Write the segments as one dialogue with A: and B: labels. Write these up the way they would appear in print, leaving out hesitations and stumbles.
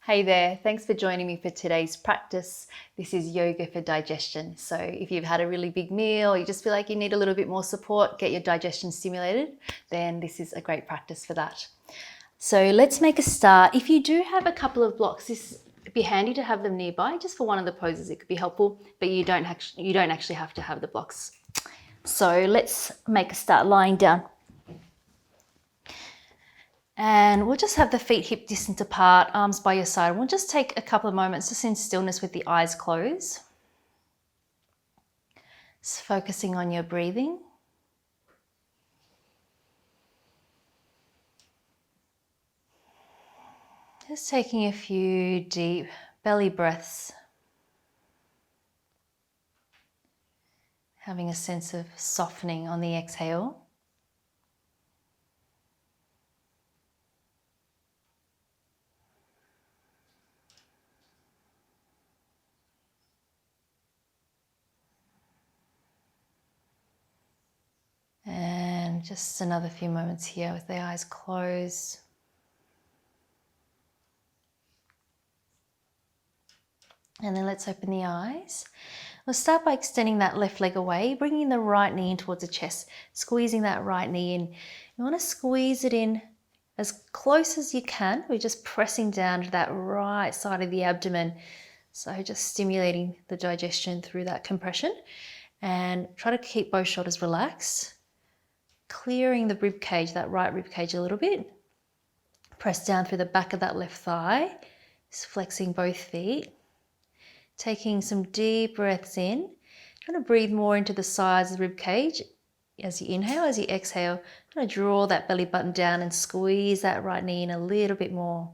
A: Hey there, thanks for joining me for today's practice. This is yoga for digestion. So if you've had a really big meal, you just feel like you need a little bit more support, get your digestion stimulated, then this is a great practice for that. So let's make a start. If you do have a couple of blocks, it'd be handy to have them nearby. Just for one of the poses, it could be helpful, but you don't actually have to have the blocks. So let's make a start lying down. And we'll just have the feet hip distance apart, arms by your side. We'll just take a couple of moments just in stillness with the eyes closed. Just focusing on your breathing. Just taking a few deep belly breaths. Having a sense of softening on the exhale. And just another few moments here with the eyes closed. And then let's open the eyes. We'll start by extending that left leg away, bringing the right knee in towards the chest, squeezing that right knee in. You want to squeeze it in as close as you can. We're just pressing down to that right side of the abdomen. So just stimulating the digestion through that compression. And try to keep both shoulders relaxed. Clearing the rib cage, that right rib cage a little bit. Press down through the back of that left thigh. Just flexing both feet. Taking some deep breaths in. Trying to breathe more into the sides of the rib cage as you inhale. As you exhale, trying to draw that belly button down and squeeze that right knee in a little bit more.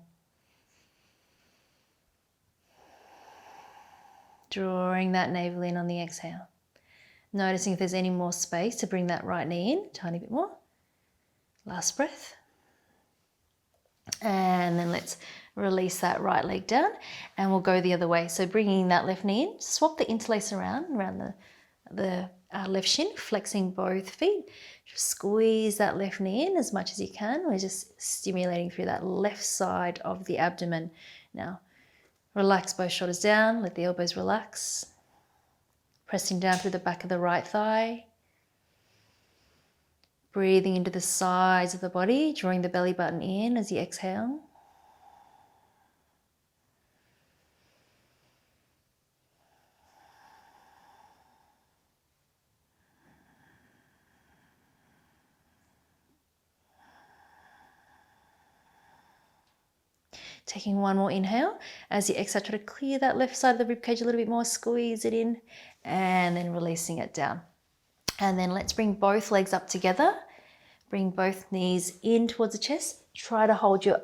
A: Drawing that navel in on the exhale. Noticing if there's any more space to bring that right knee in, a tiny bit more. Last breath. And then let's release that right leg down and we'll go the other way. So bringing that left knee in, swap the interlace around the left shin, flexing both feet. Just squeeze that left knee in as much as you can. We're just stimulating through that left side of the abdomen. Now, relax both shoulders down, let the elbows relax. Pressing down through the back of the right thigh. Breathing into the sides of the body, drawing the belly button in as you exhale. Taking one more inhale. As you exhale, try to clear that left side of the ribcage a little bit more, squeeze it in, and then releasing it down. And then let's bring both legs up together. Bring both knees in towards the chest. Try to hold your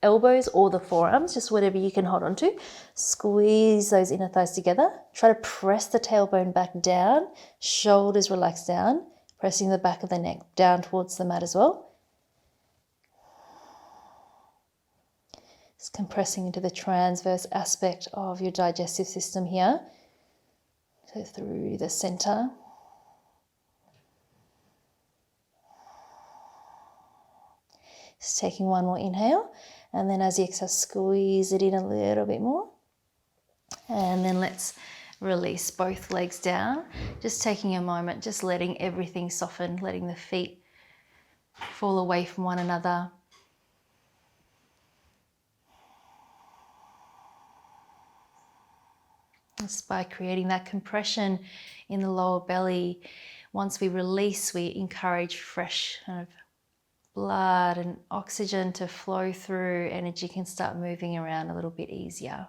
A: elbows or the forearms, just whatever you can hold on to. Squeeze those inner thighs together. Try to press the tailbone back down. Shoulders relax down. Pressing the back of the neck down towards the mat as well. Just compressing into the transverse aspect of your digestive system here. So through the center. Just taking one more inhale, and then as you exhale, squeeze it in a little bit more. And then let's release both legs down. Just taking a moment, just letting everything soften, letting the feet fall away from one another. Just by creating that compression in the lower belly. Once we release, we encourage fresh kind of blood and oxygen to flow through. Energy can start moving around a little bit easier.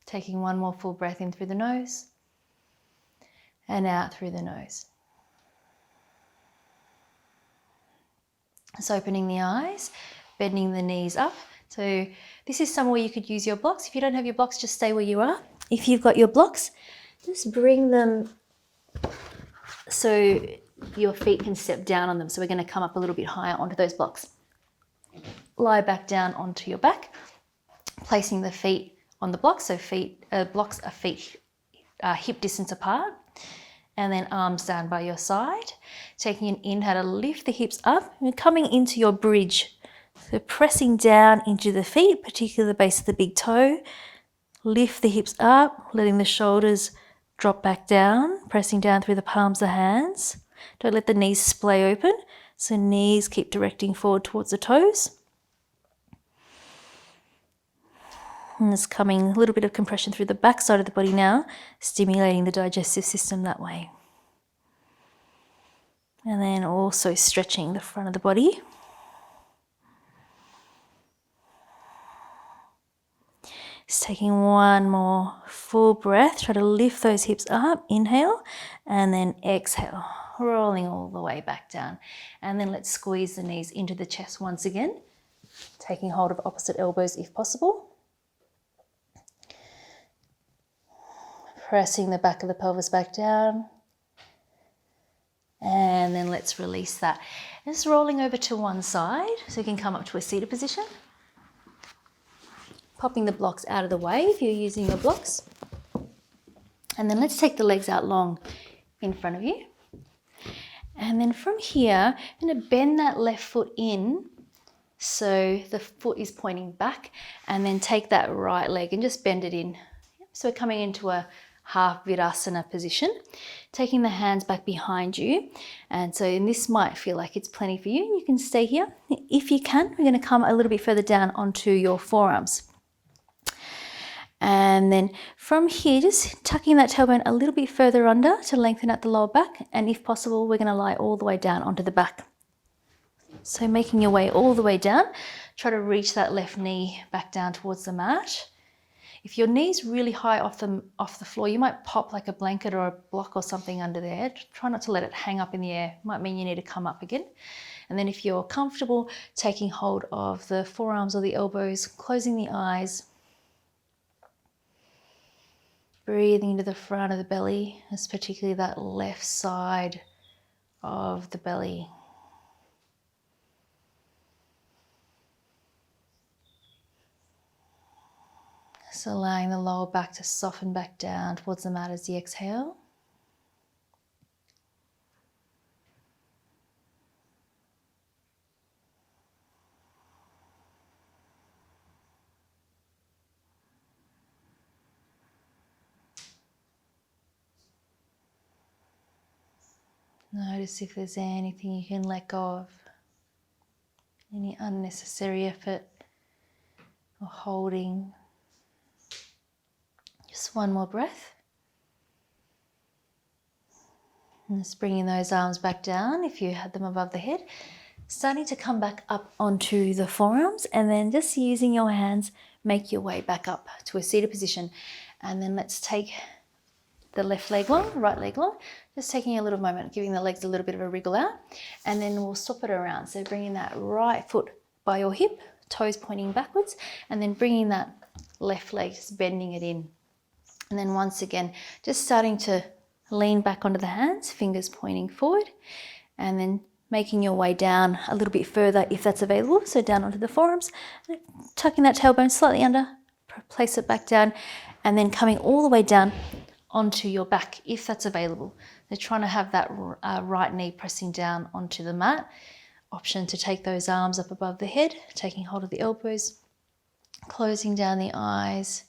A: Taking one more full breath in through the nose and out through the nose. So opening the eyes, bending the knees up. So this is somewhere you could use your blocks. If you don't have your blocks, just stay where you are. If you've got your blocks, just bring them so your feet can step down on them. So we're going to come up a little bit higher onto those blocks. Lie back down onto your back, placing the feet on the blocks. So blocks are feet hip distance apart. And then arms down by your side. Taking an inhale to lift the hips up and coming into your bridge. So pressing down into the feet, particularly the base of the big toe. Lift the hips up, letting the shoulders drop back down, pressing down through the palms of the hands. Don't let the knees splay open, so knees keep directing forward towards the toes. And there's coming a little bit of compression through the back side of the body now, stimulating the digestive system that way. And then also stretching the front of the body. Just taking one more full breath. Try to lift those hips up. Inhale and then exhale. Rolling all the way back down. And then let's squeeze the knees into the chest once again. Taking hold of opposite elbows if possible. Pressing the back of the pelvis back down. And then let's release that. Just rolling over to one side so you can come up to a seated position. Popping the blocks out of the way if you're using your blocks. And then let's take the legs out long in front of you. And then from here, I'm going to bend that left foot in so the foot is pointing back, and then take that right leg and just bend it in. So we're coming into a half Virasana position, taking the hands back behind you. And so, and this might feel like it's plenty for you. You can stay here. If you can, we're going to come a little bit further down onto your forearms. And then from here, just tucking that tailbone a little bit further under to lengthen out the lower back. And if possible, we're going to lie all the way down onto the back. So making your way all the way down, try to reach that left knee back down towards the mat. If your knee's really high off the floor, you might pop like a blanket or a block or something under there. Try not to let it hang up in the air. Might mean you need to come up again. And then if you're comfortable, taking hold of the forearms or the elbows, closing the eyes. Breathing into the front of the belly, that's particularly that left side of the belly. Just allowing the lower back to soften back down towards the mat as you exhale. Notice if there's anything you can let go of, any unnecessary effort or holding. Just one more breath. And just bringing those arms back down if you had them above the head. Starting to come back up onto the forearms, and then just using your hands, make your way back up to a seated position. And then let's take the left leg long, right leg long, just taking a little moment, giving the legs a little bit of a wriggle out, and then we'll swap it around. So bringing that right foot by your hip, toes pointing backwards, and then bringing that left leg, just bending it in. And then once again, just starting to lean back onto the hands, fingers pointing forward, and then making your way down a little bit further if that's available. So down onto the forearms, tucking that tailbone slightly under, place it back down, and then coming all the way down onto your back if that's available. They're trying to have that right knee pressing down onto the mat. Option to take those arms up above the head, taking hold of the elbows, closing down the eyes,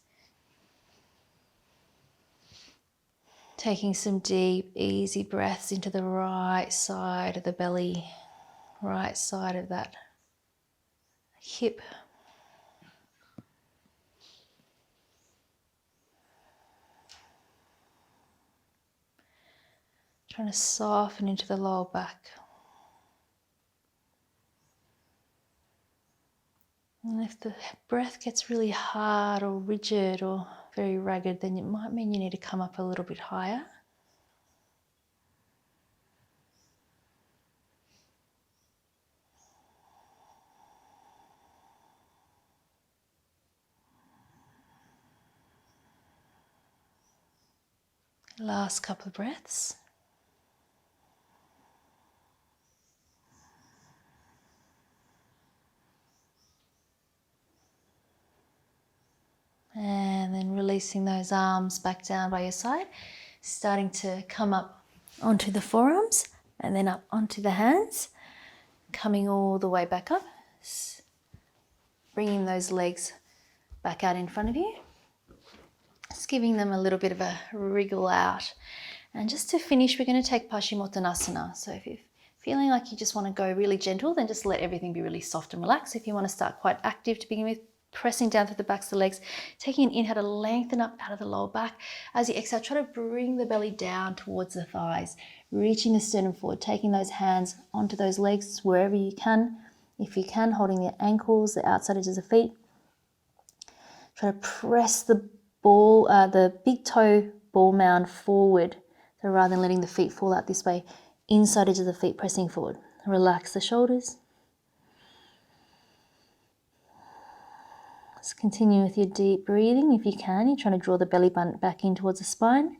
A: taking some deep, easy breaths into the right side of the belly, right side of that hip. Trying to soften into the lower back. And if the breath gets really hard or rigid or very rugged, then it might mean you need to come up a little bit higher. Last couple of breaths. And then releasing those arms back down by your side, starting to come up onto the forearms and then up onto the hands, coming all the way back up. bringing those legs back out in front of you. Just giving them a little bit of a wriggle out. And just to finish, we're going to take Paschimottanasana. So if you're feeling like you just want to go really gentle, then just let everything be really soft and relaxed. If you want to start quite active to begin with, pressing down through the backs of the legs, taking an inhale to lengthen up out of the lower back. As you exhale, try to bring the belly down towards the thighs, reaching the sternum forward, taking those hands onto those legs wherever you can. If you can, holding the ankles, the outside edges of the feet. Try to press the big toe ball mound forward. So rather than letting the feet fall out this way, inside edge of the feet pressing forward. Relax the shoulders. Just continue with your deep breathing if you can. You're trying to draw the belly button back in towards the spine.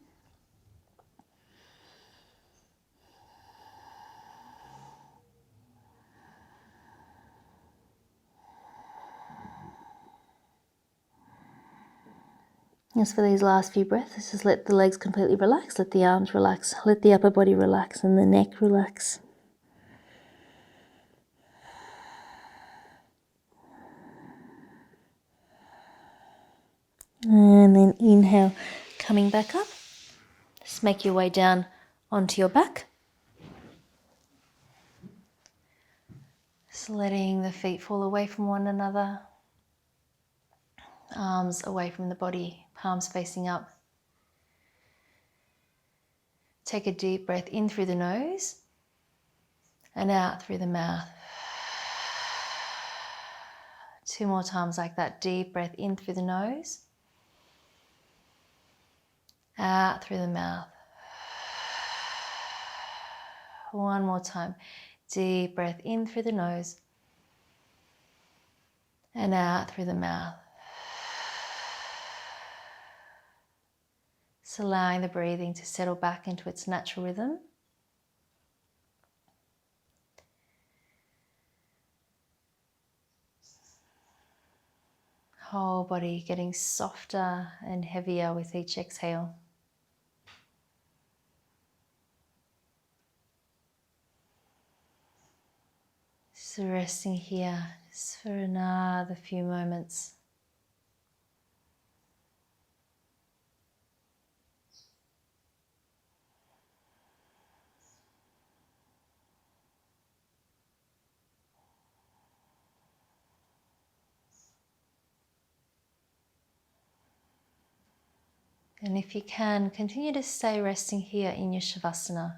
A: Just for these last few breaths, just let the legs completely relax, let the arms relax, let the upper body relax and the neck relax. And then inhale, coming back up. Just make your way down onto your back. Just letting the feet fall away from one another. Arms away from the body, palms facing up. Take a deep breath in through the nose and out through the mouth. 2 more times like that. Deep breath in through the nose. Out through the mouth. 1 more time. Deep breath in through the nose and out through the mouth. Just allowing the breathing to settle back into its natural rhythm. Whole body getting softer and heavier with each exhale. Just resting here just for another few moments. And if you can, continue to stay resting here in your Shavasana.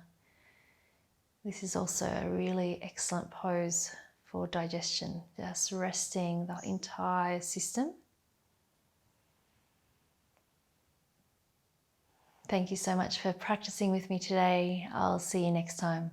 A: This is also a really excellent pose for digestion, just resting the entire system. Thank you so much for practicing with me today. I'll see you next time.